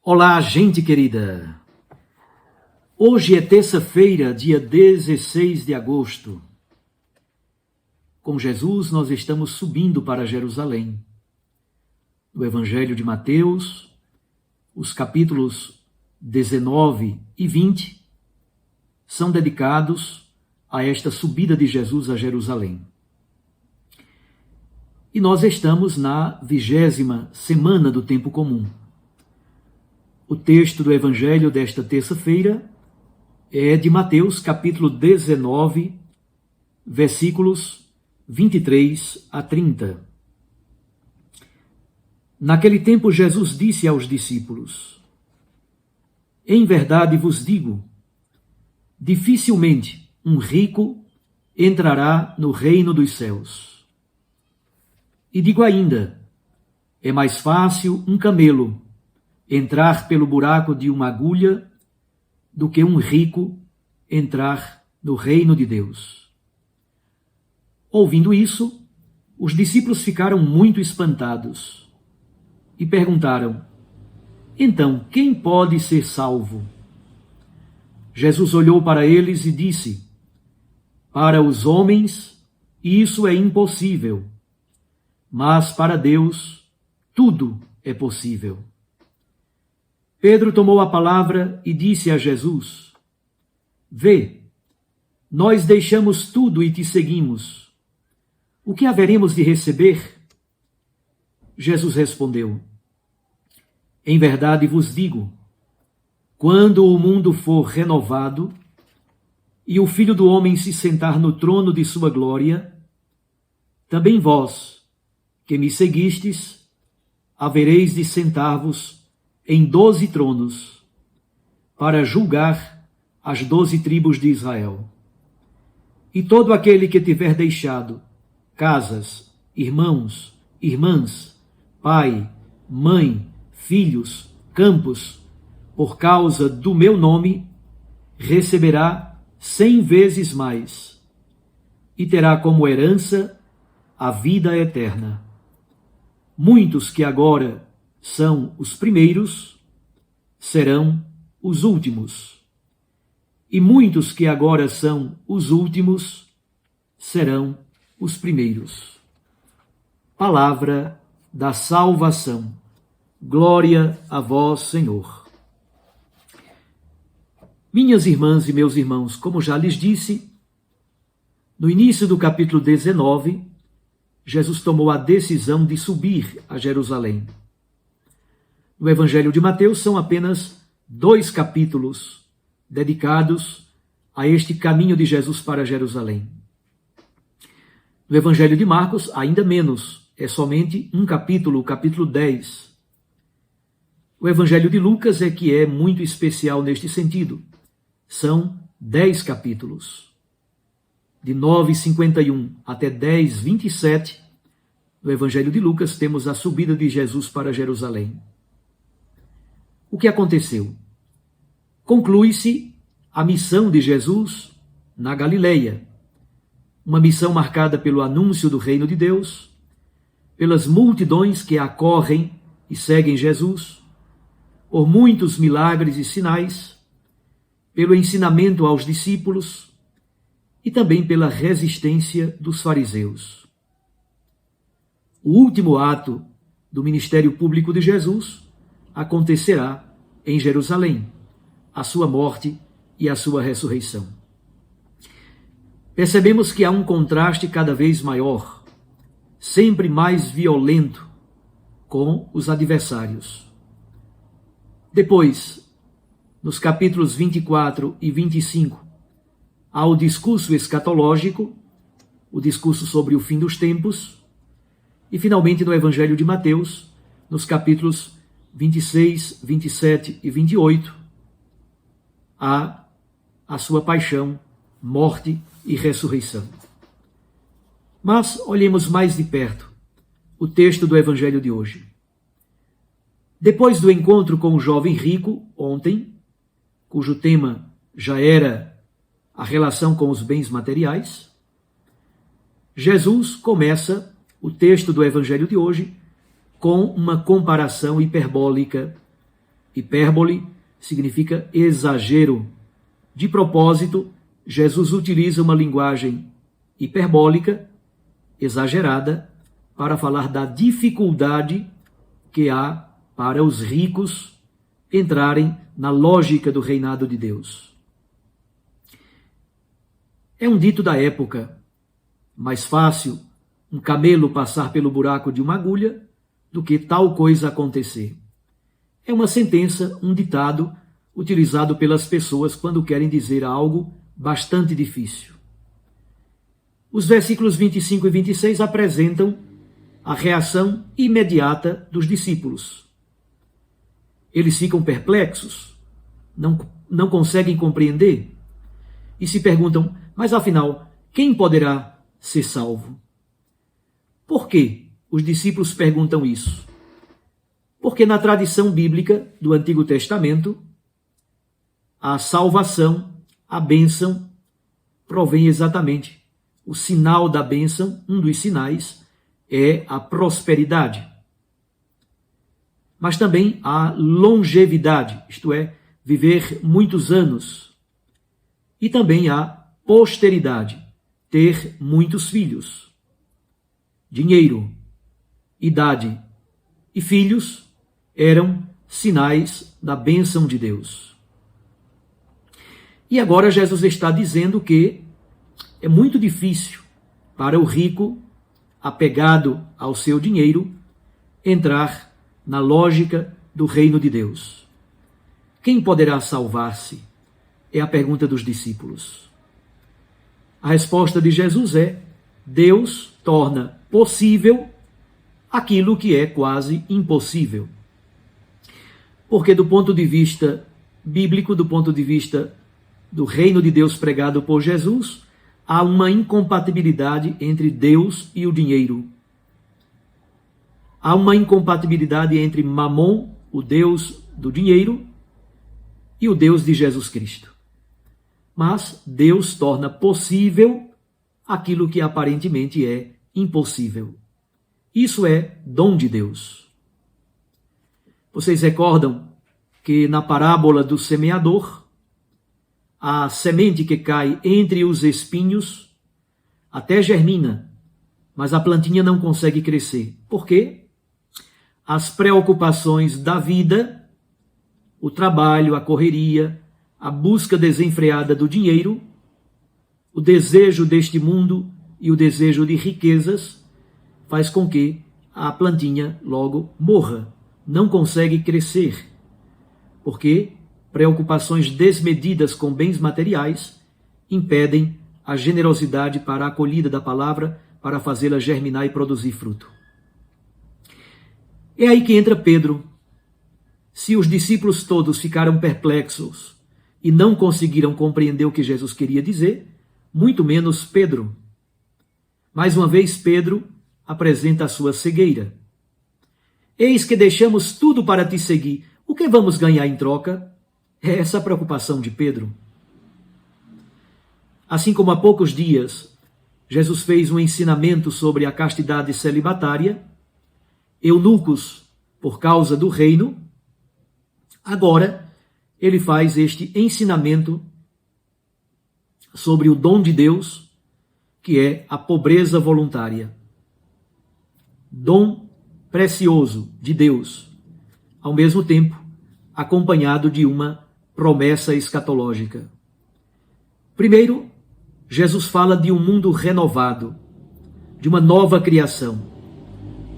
Olá, gente querida! Hoje é terça-feira, dia 16 de agosto. Com Jesus, nós estamos subindo para Jerusalém. No Evangelho de Mateus, os capítulos 19 e 20 são dedicados a esta subida de Jesus a Jerusalém. E nós estamos na 20ª semana do tempo comum. O texto do Evangelho desta terça-feira é de Mateus, capítulo 19, versículos 23 a 30. Naquele tempo, Jesus disse aos discípulos: Em verdade vos digo, dificilmente um rico entrará no reino dos céus. E digo ainda, é mais fácil um camelo entrar pelo buraco de uma agulha do que um rico entrar no reino de Deus. Ouvindo isso, os discípulos ficaram muito espantados e perguntaram: Então, quem pode ser salvo? Jesus olhou para eles e disse: Para os homens isso é impossível, mas para Deus tudo é possível. Pedro tomou a palavra e disse a Jesus: Vê, nós deixamos tudo e te seguimos. O que haveremos de receber? Jesus respondeu: Em verdade vos digo, quando o mundo for renovado e o Filho do Homem se sentar no trono de sua glória, também vós, que me seguistes, havereis de sentar-vos em 12 tronos, para julgar as 12 tribos de Israel. E todo aquele que tiver deixado casas, irmãos, irmãs, pai, mãe, filhos, campos, por causa do meu nome, receberá 100 vezes mais, e terá como herança a vida eterna. Muitos que agora são os primeiros, serão os últimos. E muitos que agora são os últimos, serão os primeiros. Palavra da salvação. Glória a vós, Senhor. Minhas irmãs e meus irmãos, como já lhes disse, no início do capítulo 19, Jesus tomou a decisão de subir a Jerusalém. No Evangelho de Mateus são apenas 2 capítulos dedicados a este caminho de Jesus para Jerusalém. No Evangelho de Marcos, ainda menos, é somente um capítulo, o capítulo 10. O Evangelho de Lucas é que é muito especial neste sentido. São 10 capítulos. De 9:51 até 10:27, no Evangelho de Lucas temos a subida de Jesus para Jerusalém. O que aconteceu? Conclui-se a missão de Jesus na Galileia, uma missão marcada pelo anúncio do reino de Deus, pelas multidões que acorrem e seguem Jesus, por muitos milagres e sinais, pelo ensinamento aos discípulos e também pela resistência dos fariseus. O último ato do ministério público de Jesus acontecerá em Jerusalém, a sua morte e a sua ressurreição. Percebemos que há um contraste cada vez maior, sempre mais violento, com os adversários. Depois, nos capítulos 24 e 25, há o discurso escatológico, o discurso sobre o fim dos tempos, e finalmente no Evangelho de Mateus, nos capítulos 26, 27 e 28, há a sua paixão, morte e ressurreição. Mas olhemos mais de perto o texto do Evangelho de hoje. Depois do encontro com o jovem rico, ontem, cujo tema já era a relação com os bens materiais, Jesus começa o texto do Evangelho de hoje com uma comparação hiperbólica Hipérbole significa exagero. De propósito, Jesus utiliza uma linguagem hiperbólica, exagerada, para falar da dificuldade que há para os ricos entrarem na lógica do reinado de Deus. É um dito da época: mais fácil um camelo passar pelo buraco de uma agulha do que tal coisa acontecer. É uma sentença, um ditado utilizado pelas pessoas quando querem dizer algo bastante difícil. Os versículos 25 e 26 apresentam a reação imediata dos discípulos. Eles ficam perplexos, não conseguem compreender e se perguntam: mas afinal, quem poderá ser salvo? Por que os discípulos perguntam isso? Porque na tradição bíblica do Antigo Testamento, a salvação, a bênção, provém exatamente. O sinal da bênção, um dos sinais, é a prosperidade. Mas também a longevidade, isto é, viver muitos anos. E também a posteridade, ter muitos filhos. Dinheiro, idade e filhos eram sinais da bênção de Deus. E agora Jesus está dizendo que é muito difícil para o rico, apegado ao seu dinheiro, entrar na lógica do reino de Deus. Quem poderá salvar-se? É a pergunta dos discípulos. A resposta de Jesus é: Deus torna possível aquilo que é quase impossível. Porque do ponto de vista bíblico, do ponto de vista do reino de Deus pregado por Jesus, há uma incompatibilidade entre Deus e o dinheiro. Há uma incompatibilidade entre Mamon, o Deus do dinheiro, e o Deus de Jesus Cristo. Mas Deus torna possível aquilo que aparentemente é impossível. Isso é dom de Deus. Vocês recordam que na parábola do semeador, a semente que cai entre os espinhos até germina, mas a plantinha não consegue crescer. Por quê? As preocupações da vida, o trabalho, a correria, a busca desenfreada do dinheiro, o desejo deste mundo e o desejo de riquezas faz com que a plantinha logo morra, não consegue crescer, porque preocupações desmedidas com bens materiais impedem a generosidade para a acolhida da palavra, para fazê-la germinar e produzir fruto. É aí que entra Pedro. Se os discípulos todos ficaram perplexos e não conseguiram compreender o que Jesus queria dizer, muito menos Pedro. Mais uma vez, Pedro apresenta a sua cegueira. Eis que deixamos tudo para te seguir. O que vamos ganhar em troca? É essa a preocupação de Pedro. Assim como há poucos dias, Jesus fez um ensinamento sobre a castidade celibatária, eunucos por causa do reino, agora ele faz este ensinamento sobre o dom de Deus, que é a pobreza voluntária. Dom precioso de Deus, ao mesmo tempo acompanhado de uma promessa escatológica. Primeiro, Jesus fala de um mundo renovado, de uma nova criação,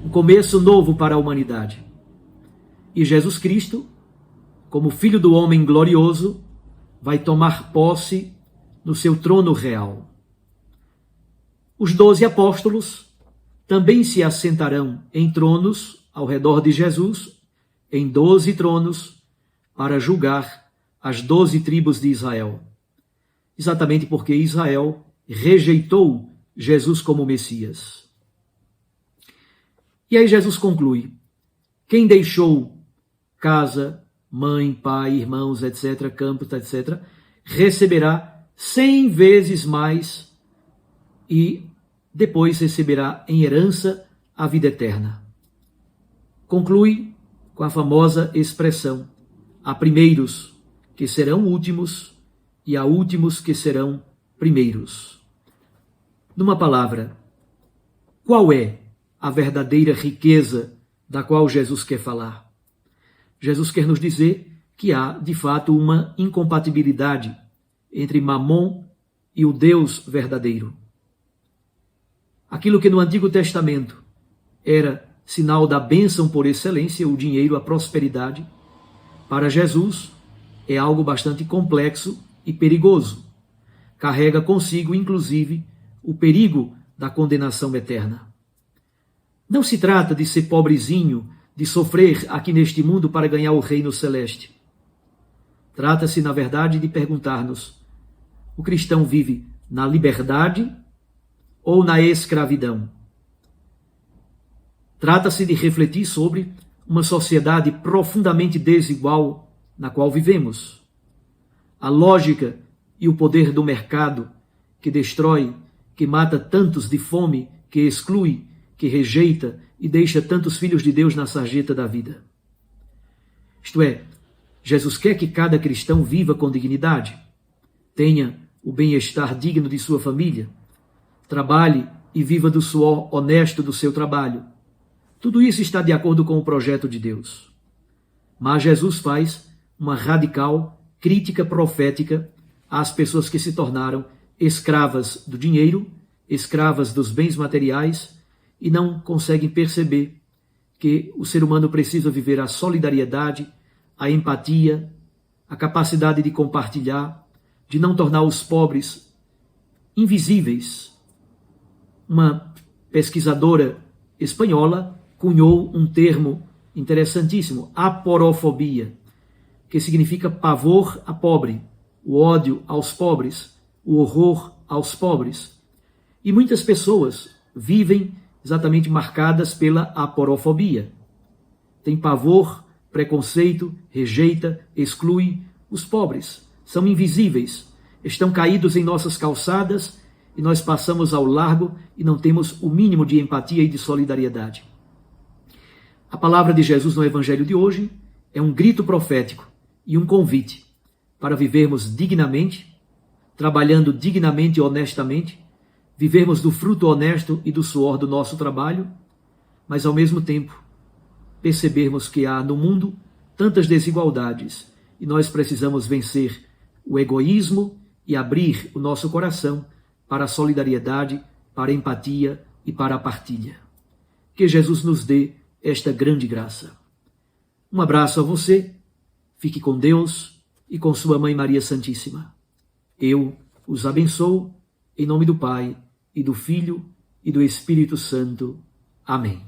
um começo novo para a humanidade. E Jesus Cristo, como Filho do Homem glorioso, vai tomar posse no seu trono real. Os 12 apóstolos também se assentarão em tronos ao redor de Jesus, em 12 tronos, para julgar as 12 tribos de Israel. Exatamente porque Israel rejeitou Jesus como Messias. E aí Jesus conclui: quem deixou casa, mãe, pai, irmãos, etc., campos, etc., receberá 100 vezes mais e depois receberá em herança a vida eterna. Conclui com a famosa expressão: Há primeiros que serão últimos e há últimos que serão primeiros. Numa palavra, qual é a verdadeira riqueza da qual Jesus quer falar? Jesus quer nos dizer que há, de fato, uma incompatibilidade entre Mamon e o Deus verdadeiro. Aquilo que no Antigo Testamento era sinal da bênção por excelência, o dinheiro, a prosperidade, para Jesus é algo bastante complexo e perigoso. Carrega consigo, inclusive, o perigo da condenação eterna. Não se trata de ser pobrezinho, de sofrer aqui neste mundo para ganhar o reino celeste. Trata-se, na verdade, de perguntar-nos: o cristão vive na liberdade ou na escravidão? Trata-se de refletir sobre uma sociedade profundamente desigual na qual vivemos. A lógica e o poder do mercado que destrói, que mata tantos de fome, que exclui, que rejeita e deixa tantos filhos de Deus na sarjeta da vida. Isto é, Jesus quer que cada cristão viva com dignidade, tenha o bem-estar digno de sua família, trabalhe e viva do suor honesto do seu trabalho. Tudo isso está de acordo com o projeto de Deus. Mas Jesus faz uma radical crítica profética às pessoas que se tornaram escravas do dinheiro, escravas dos bens materiais e não conseguem perceber que o ser humano precisa viver a solidariedade, a empatia, a capacidade de compartilhar, de não tornar os pobres invisíveis. Uma pesquisadora espanhola cunhou um termo interessantíssimo, aporofobia, que significa pavor a pobre, o ódio aos pobres, o horror aos pobres. E muitas pessoas vivem exatamente marcadas pela aporofobia. Tem pavor, preconceito, rejeita, exclui os pobres. São invisíveis, estão caídos em nossas calçadas e nós passamos ao largo e não temos o mínimo de empatia e de solidariedade. A palavra de Jesus no Evangelho de hoje é um grito profético e um convite para vivermos dignamente, trabalhando dignamente e honestamente, vivermos do fruto honesto e do suor do nosso trabalho, mas ao mesmo tempo percebermos que há no mundo tantas desigualdades e nós precisamos vencer o egoísmo e abrir o nosso coração para a solidariedade, para a empatia e para a partilha. Que Jesus nos dê esta grande graça. Um abraço a você, fique com Deus e com sua Mãe Maria Santíssima. Eu os abençoo em nome do Pai, e do Filho, e do Espírito Santo. Amém.